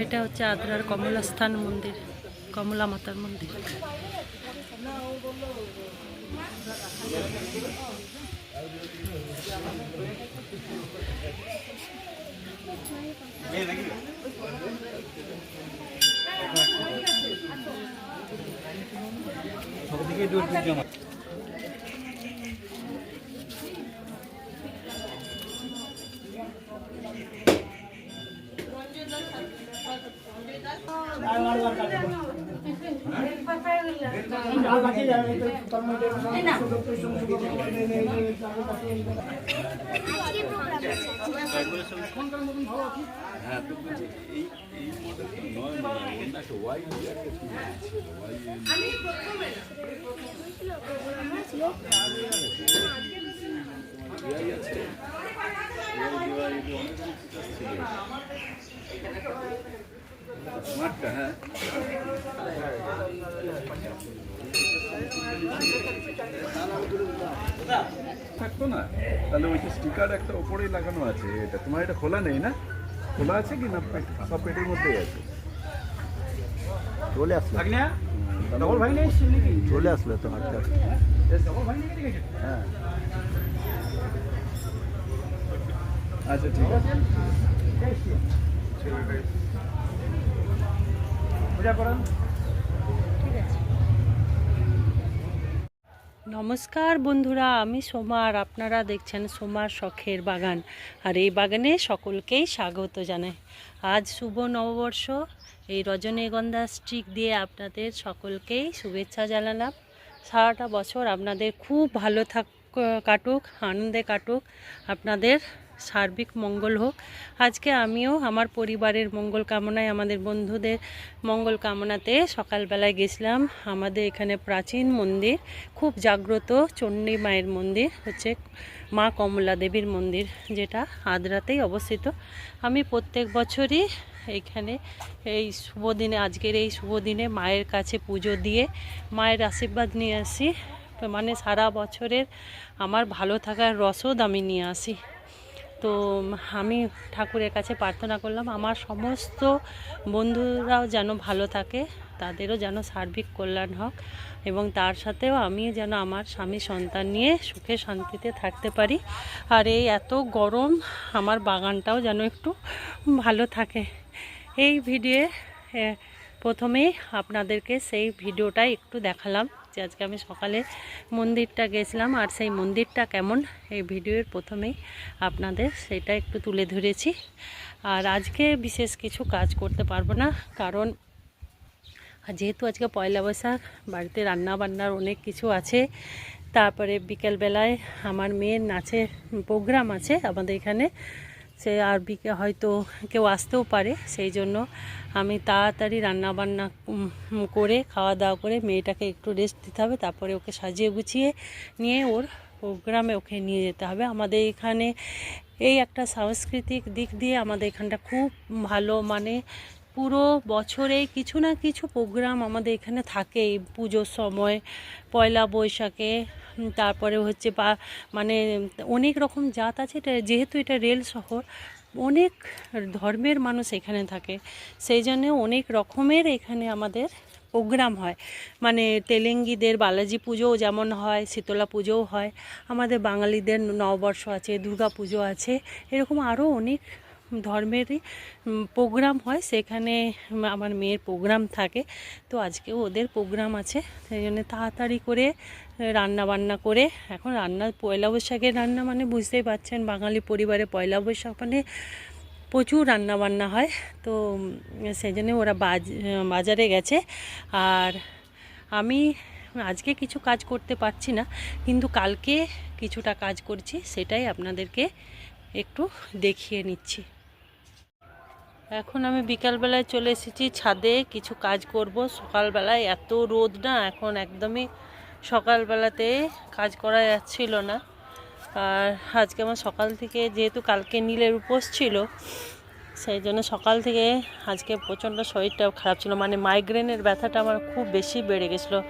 এটা হচ্ছে আদ্রার কমলাস্থান মন্দির, কমলা মাতার মন্দির। থাকতো না তাহলে ওই যে স্টিকার একটা ওপরেই লাগানো আছে। এটা তোমার এটা খোলা নেই না? খোলা আছে কি না? সব পেটের মধ্যেই আছে। চলে আসলো, চলে আসলো তো হাতটা। হ্যাঁ আচ্ছা ঠিক আছে। নমস্কার বন্ধুরা, আমি সোমা আর আপনারা দেখছেন সোমার শখের বাগান। আর এই বাগানে সকলকেই স্বাগত জানাই। আজ শুভ নববর্ষ, এই রজনীগন্ধা স্টিক দিয়ে আপনাদের সকলকেই শুভেচ্ছা জানালাম। সারাটা বছর আপনাদের খুব ভালো কাটুক, আনন্দে কাটুক, আপনাদের সার্বিক মঙ্গল হোক। আজকে আমিও আমার পরিবারের মঙ্গল কামনায়, আমাদের বন্ধুদের মঙ্গল কামনাতে সকালবেলায় গেছিলাম আমাদের এখানে প্রাচীন মন্দির, খুব জাগ্রত চণ্ডী মায়ের মন্দির, হচ্ছে মা কমলা দেবীর মন্দির, যেটা আদ্রাতেই অবস্থিত। আমি প্রত্যেক বছরই এইখানে এই শুভ দিনে, আজকের এই শুভ দিনে মায়ের কাছে পুজো দিয়ে মায়ের আশীর্বাদ নিয়ে আসি। মানে সারা বছরের আমার ভালো থাকার রসদ আমি নিয়ে আসি। তো আমি ঠাকুরের কাছে প্রার্থনা করলাম আমার সমস্ত বন্ধুরাও যেন ভালো থাকে, তাদেরও যেন সার্বিক কল্যাণ হোক, এবং তার সাথেও আমি যেন আমার স্বামী সন্তান নিয়ে সুখে শান্তিতে থাকতে পারি। আর এই এত গরম, আমার বাগানটাও যেন একটু ভালো থাকে। এই ভিডিও প্রথমেই আপনাদেরকে সেই ভিডিওটাই একটু দেখালাম যে আজকে আমি সকালে মন্দিরটা গেছিলাম, আর সেই মন্দিরটা কেমন এই ভিডিওর প্রথমেই আপনাদের সেটা একটু তুলে ধরেছি। আর আজকে বিশেষ কিছু কাজ করতে পারবো না, কারণ যেহেতু আজকে পয়লা বৈশাখ, বাড়িতে রান্না বান্নার অনেক কিছু আছে। তারপরে বিকেলবেলায় আমার মেয়ের নাচের প্রোগ্রাম আছে আমাদের এখানে, সে আর হয়তো কেউ আসতেও পারে, সেই জন্য আমি তাড়াতাড়ি রান্নাবান্না করে খাওয়া দাওয়া করে মেয়েটাকে একটু রেস্ট দিতে হবে, তারপরে ওকে সাজিয়ে গুছিয়ে নিয়ে ওর প্রোগ্রামে ওকে নিয়ে যেতে হবে। আমাদের এখানে এই একটা সাংস্কৃতিক দিক দিয়ে আমাদের এখানটা খুব ভালো, মানে পুরো বছরে কিছু না কিছু প্রোগ্রাম আমাদের এখানে থাকে। এই পুজোর সময়, পয়লা বৈশাখে, তারপরে হচ্ছে মানে অনেক রকম জাত আছে। এটা যেহেতু এটা রেল শহর, অনেক ধর্মের মানুষ এখানে থাকে, সেই জন্য অনেক রকমের এখানে আমাদের প্রোগ্রাম হয়। মানে তেলেঙ্গিদের বালাজি পুজোও যেমন হয়, শীতলা পুজোও হয়, আমাদের বাঙালিদের নববর্ষ আছে, দুর্গা পুজো আছে, এরকম আরও অনেক ধর্মেরই প্রোগ্রাম হয়। সেখানে আমার মেয়ের প্রোগ্রাম থাকে, তো আজকেও ওদের প্রোগ্রাম আছে, সেই জন্য তাড়াতাড়ি করে রান্না বান্না করে, এখন রান্না পয়লা বৈশাখের রান্না মানে বুঝতেই পারছেন, বাঙালি পরিবারে পয়লা বৈশাখ মানে প্রচুর রান্না বান্না হয়। তো সেই জন্য ওরা বাজারে গেছে, আর আমি আজকে কিছু কাজ করতে পারছি না, কিন্তু কালকে কিছুটা কাজ করছি, সেটাই আপনাদেরকে একটু দেখিয়ে নিচ্ছি। এখন আমি বিকালবেলায় চলে এসেছি ছাদে, কিছু কাজ করব। সকালবেলায় এত রোদ না, এখন একদমই সকালবেলাতে কাজ করা যাচ্ছিল না। আর আজকে আমার সকাল থেকে, যেহেতু কালকে নীলের উপোস ছিল, সেই জন্য সকাল থেকে আজকে প্রচণ্ড শরীরটা খারাপ ছিল, মানে মাইগ্রেনের ব্যথাটা আমার খুব বেশি বেড়ে গেছিলো।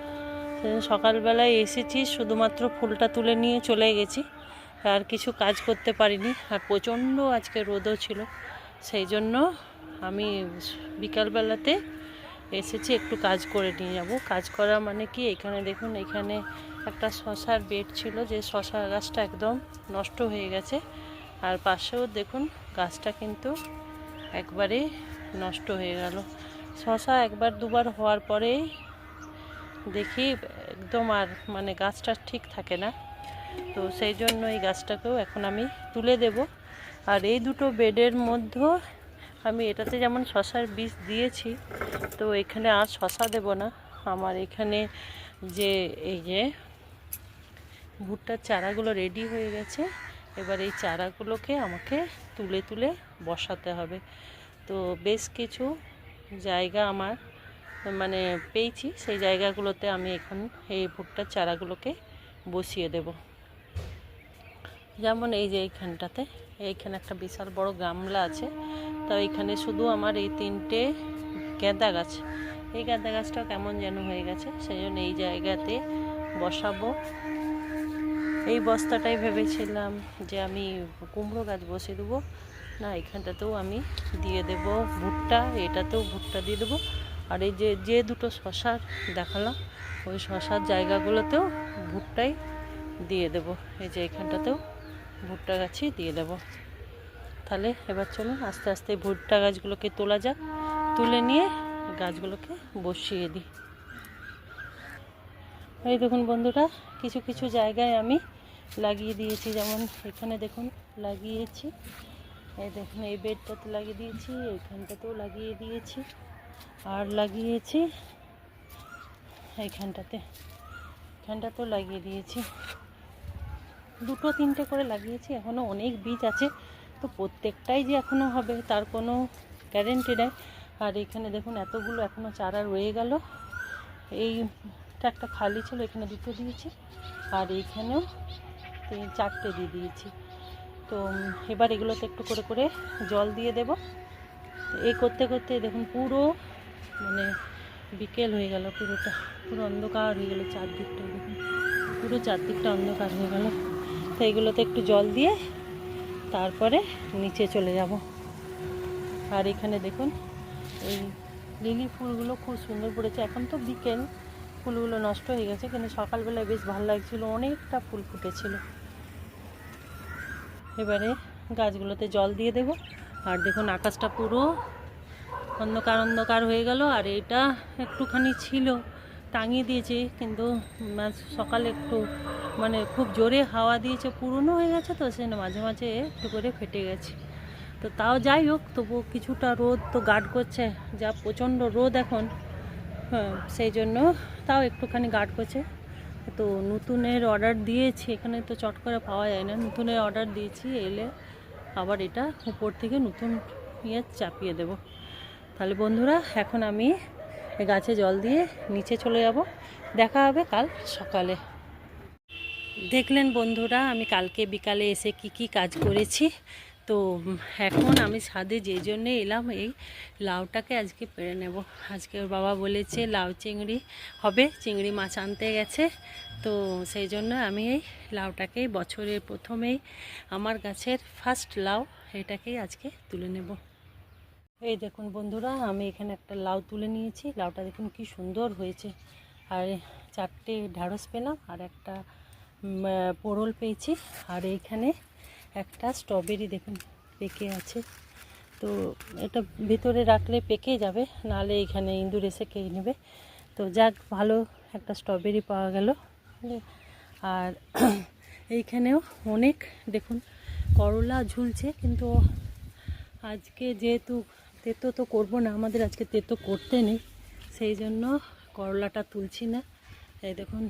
সেই জন্য সকালবেলায় এসেছি, শুধুমাত্র ফুলটা তুলে নিয়ে চলে গেছি, আর কিছু কাজ করতে পারিনি। আর প্রচণ্ড আজকে রোদও ছিল, সেই জন্য আমি বিকালবেলাতে এসেছি, একটু কাজ করে নিয়ে যাব। কাজ করা মানে কি, এখানে দেখুন, এখানে একটা শশার বেড ছিল, যে শশা গাছটা একদম নষ্ট হয়ে গেছে। আর পাশেও দেখুন গাছটা কিন্তু একবারে নষ্ট হয়ে গেল। শশা একবার দুবার হওয়ার পরেই দেখি একদম আর মানে গাছটা ঠিক থাকে না। তো সেই জন্য এই গাছটাকেও এখন আমি তুলে দেব। আর এই দুটো বেডের মধ্যে আমি এটাতে যেমন শশার বীজ দিয়েছি, তো এখানে আর শশা দেব না। আমার এখানে যে এই যে ভুট্টার চারাগুলো রেডি হয়ে গেছে, এবার এই চারাগুলোকে আমাকে তুলে তুলে বসাতে হবে। তো বেশ কিছু জায়গা আমার মানে পেয়েছি, সেই জায়গাগুলোতে আমি এখন এই ভুট্টার চারাগুলোকে বসিয়ে দেব। যেমন এই যে এইখানটাতে, এইখানে একটা বিশাল বড় গামলা আছে, তো এইখানে শুধু আমার এই 3টে গাঁদা গাছ, এই গাঁদা গাছটাও কেমন যেন হয়ে গেছে, সেই জন্য এই জায়গাতে বসাবো। এই বস্তাটাই ভেবেছিলাম যে আমি কুমড়ো গাছ বসিয়ে দেবো, না এখানটাতেও আমি দিয়ে দেব ভুট্টা, এটাতেও ভুট্টা দিয়ে দেবো। আর এই যে যে দুটো শশার দেখালাম, ওই শশার জায়গাগুলোতেও ভুট্টাই দিয়ে দেব। এই যে এখানটাতেও ভুট্টা গাছই দিয়ে দেব। তাহলে এবার চলুন আস্তে আস্তে ভুট্টা গাছগুলোকে তোলা যাক, তুলে নিয়ে গাছগুলোকে বসিয়ে দিই। এই দেখুন বন্ধুরা, কিছু কিছু জায়গায় আমি লাগিয়ে দিয়েছি, যেমন এখানে দেখুন লাগিয়েছি, এই দেখুন এই বেডটাতে লাগিয়ে দিয়েছি, এইখানটাতেও লাগিয়ে দিয়েছি, আর লাগিয়েছি এখানটাতেও লাগিয়ে দিয়েছি। 2-3টে করে লাগিয়েছি, এখনও অনেক বীজ আছে, তো প্রত্যেকটাই যে এখনও হবে তার কোনো গ্যারেন্টি নেই। আর এখানে দেখুন এতগুলো এখনও চারা রয়ে গেল। এইটা একটা খালি ছিল, এখানে 2টো দিয়েছি, আর এইখানেও 4টে দিয়ে দিয়েছি। তো এবার এগুলোতে একটু করে করে জল দিয়ে দেব। এই করতে করতে দেখুন পুরো মানে বিকেল হয়ে গেল, পুরো অন্ধকার হয়ে গেল চারদিকটা, দেখুন পুরো চারদিকটা অন্ধকার হয়ে গেল। তো এইগুলোতে একটু জল দিয়ে তারপরে নিচে চলে যাব। আর এখানে দেখুন এই লিলি ফুলগুলো খুব সুন্দর পড়েছে। এখন তো বিকেল, ফুলগুলো নষ্ট হয়ে গেছে, কিন্তু সকালবেলায় বেশ ভালো লাগছিল, অনেকটা ফুল ফুটেছিল। এবারে গাছগুলোতে জল দিয়ে দেব। আর দেখুন আকাশটা পুরো অন্ধকার অন্ধকার হয়ে গেল। আর এটা একটুখানি ছিল, টাঙিয়ে দিয়েছি, কিন্তু সকালে একটু মানে খুব জোরে হাওয়া দিয়েছে, পুরনো হয়ে গেছে, তো সে মাঝে মাঝে একটু করে ফেটে গেছে। তো তাও যাই হোক, তবু কিছুটা রোদ তো গার্ড করছে, যা প্রচণ্ড রোদ এখন, হ্যাঁ সেই জন্য তাও একটুখানি গার্ড করছে। তো নতুনের অর্ডার দিয়েছি, এখানে তো চট করে পাওয়া যায় না, নতুনের অর্ডার দিয়েছি, এলে আবার এটা উপর থেকে নতুন চাপিয়ে দেব। তাহলে বন্ধুরা এখন আমি গাছে জল দিয়ে নিচে চলে যাব, দেখা হবে কাল সকালে। দেখলেন বন্ধুরা আমি কালকে বিকালে এসে কি কাজ করেছি। তো এখন আমি ছাদে যে জন্যে এলাম, এই লাউটাকে আজকে পেড়ে নেব। আজকে ওর বাবা বলেছে লাউ চিংড়ি হবে, চিংড়ি মাছ আনতে গেছে, তো সেই জন্য আমি এই লাউটাকেই বছরের প্রথমেই আমার গাছের ফার্স্ট লাউ, এটাকেই আজকে তুলে নেব। এই দেখুন বন্ধুরা, আমি এখানে একটা লাউ তুলে নিয়েছি, লাউটা দেখুন কি সুন্দর হয়েছে। আর 4টে ঢ্যাঁড়স পেলাম, আর একটা পোড়ল পেয়েছি, আর এইখানে একটা স্ট্রবেরি দেখুন পেকে আছে। তো এটা ভিতরে রাখলে পেকে যাবে, নাহলে এখানে ইঁদুর এসে খেয়ে নেবে। তো যাক, ভালো একটা স্ট্রবেরি পাওয়া গেল। আর এইখানেও অনেক দেখুন করলা ঝুলছে, কিন্তু আজকে যেহেতু তেতো তো করবো না, আমাদের আজকে তেতো করতে নেই, সেই জন্য করলাটা তুলছি না। এই দেখুন,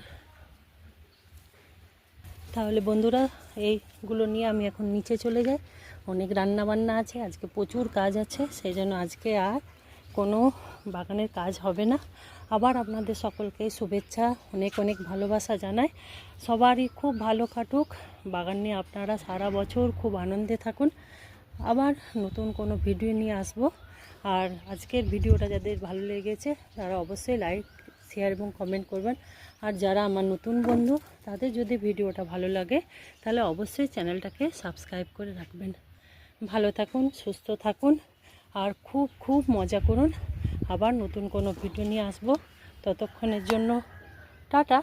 তাহলে বন্ধুরা এইগুলো নিয়ে আমি এখন নিচে চলে যাই। অনেক রান্না বান্না আছে, আজকে প্রচুর কাজ আছে, সেই জন্য আজকে আর কোনো বাগানের কাজ হবে না। আবার আপনাদের সকলকে শুভেচ্ছা, অনেক অনেক ভালোবাসা জানাই। সবারই খুব ভালো কাটুক, বাগান নিয়ে আপনারা সারা বছর খুব আনন্দে থাকুন। আবার নতুন কোনো ভিডিও নিয়ে আসব। আর আজকের ভিডিওটা যাদের ভালো লেগেছে তারা অবশ্যই লাইক, শেয়ার এবং কমেন্ট করবেন। আর যারা আমার নতুন বন্ধু, তাদের যদি ভিডিওটা ভালো লাগে তাহলে অবশ্যই চ্যানেলটাকে সাবস্ক্রাইব করে রাখবেন। ভালো থাকুন, সুস্থ থাকুন, আর খুব খুব মজা করুন। আবার নতুন কোনো ভিডিও নিয়ে আসবো, ততক্ষণের জন্য টাটা।